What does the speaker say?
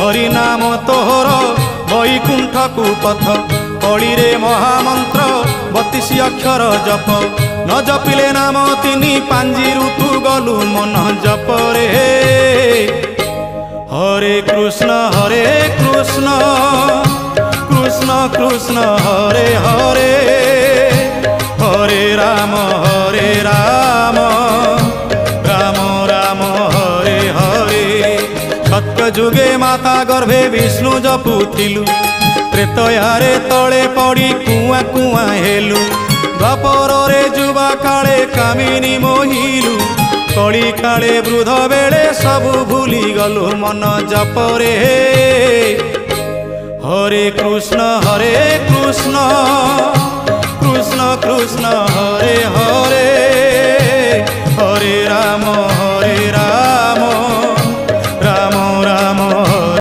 हरि नाम तोहर वैकुंठकु पथ कली रे महामंत्र 32 अक्षर जप न जपिले नाम तिनी पांजी ऋतु गलु मन जप रे हरे कृष्ण कृष्ण कृष्ण हरे हरे हरे राम राम राम हरे हरे सत्य जुगे माता गर्भे विष्णु जपुथिलु त्रेतयारे तले पड़ी कुआ कुआ हेलु द्वापर रे जुबा काले कामिनी मोहिलु कली काले वृद्ध बेले सबु भूली गलु मन जपरे हरे कृष्ण कृष्ण कृष्ण हरे हरे